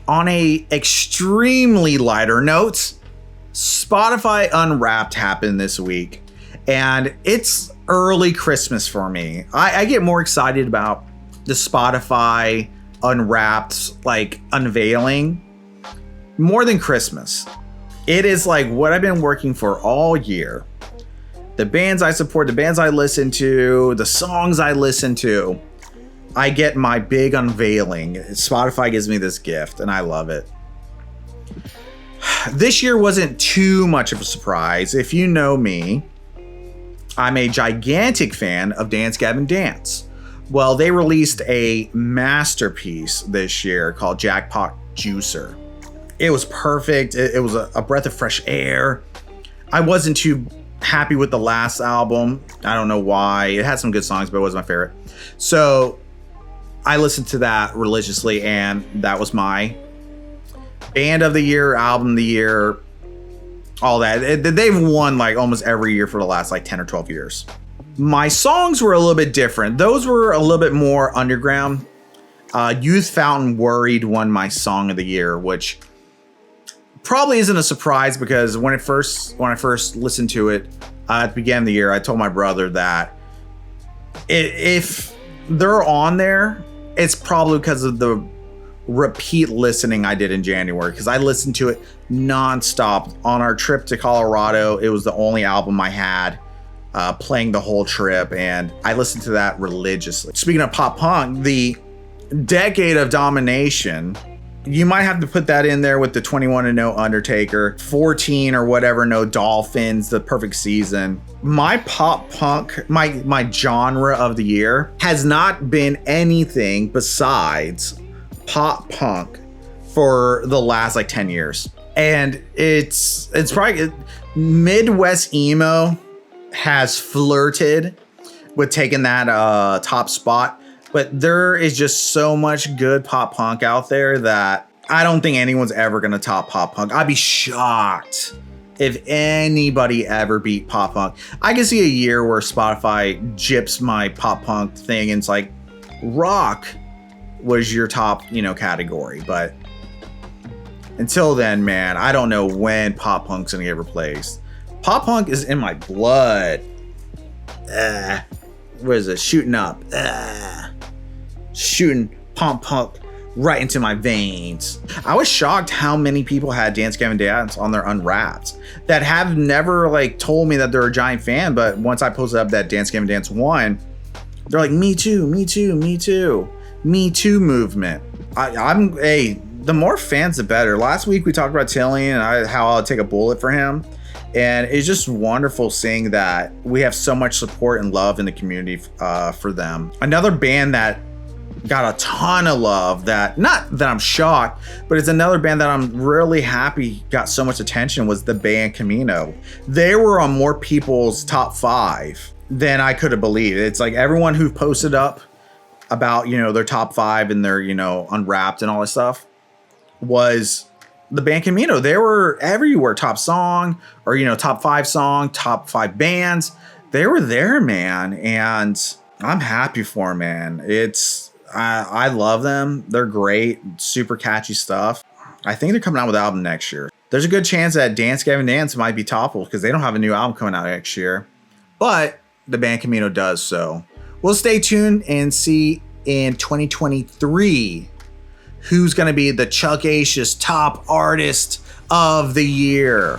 On a extremely lighter note, Spotify Unwrapped happened this week, and it's early Christmas for me. I get more excited about the Spotify Unwrapped like unveiling more than Christmas. It is like what I've been working for all year. The bands I support, the bands I listen to, the songs I listen to, I get my big unveiling. Spotify gives me this gift, and I love it. This year wasn't too much of a surprise. If you know me, I'm a gigantic fan of Dance Gavin Dance. Well, they released a masterpiece this year called Jackpot Juicer. It was perfect. It was a breath of fresh air. I wasn't too happy with the last album. I don't know why. It had some good songs, but it wasn't my favorite. So I listened to that religiously, and that was my band of the year, album of the year, all that. They've won like almost every year for the last like 10 or 12 years. My songs were a little bit different. Those were a little bit more underground. Youth Fountain Worried won my song of the year, which probably isn't a surprise because when I first listened to it at the beginning of the year, I told my brother that if they're on there, it's probably because of the repeat listening I did in January, because I listened to it nonstop on our trip to Colorado. It was the only album I had playing the whole trip, and I listened to that religiously. Speaking of pop punk, the Decade of Domination, you might have to put that in there with the 21 and No Undertaker, 14 or whatever, No Dolphins, The Perfect Season. My pop punk, my genre of the year has not been anything besides pop punk for the last like 10 years. And it's probably Midwest emo has flirted with taking that top spot. But there is just so much good pop punk out there that I don't think anyone's ever going to top pop punk. I'd be shocked if anybody ever beat pop punk. I can see a year where Spotify gyps my pop punk thing and it's like rock was your top, category. But until then, man, I don't know when pop punk's going to get replaced. Pop punk is in my blood. What is it? Shooting up. Shooting punk right into my veins. I was shocked how many people had Dance Gavin Dance on their Unwrapped that have never like told me that they're a giant fan, but once I posted up that Dance Gavin Dance won, they're like, me too, me too, me too. Me too movement. The more fans the better. Last week we talked about Tilly and how I'll take a bullet for him. And it's just wonderful seeing that we have so much support and love in the community for them. Another band that got a ton of love, that not that I'm shocked, but it's another band that I'm really happy got so much attention, was the band Camino. They were on more people's top 5 than I could have believed. It's like everyone who posted up about, their top 5 and their, Unwrapped and all this stuff was the band Camino. They were everywhere. Top song or, top 5 song, top 5 bands. They were there, man. And I'm happy for them, man. I love them. They're great. Super catchy stuff. I think they're coming out with an album next year. There's a good chance that Dance Gavin Dance might be toppled because they don't have a new album coming out next year. But the band Camino does, so we'll stay tuned and see in 2023 who's going to be the Chuck Acious top artist of the year.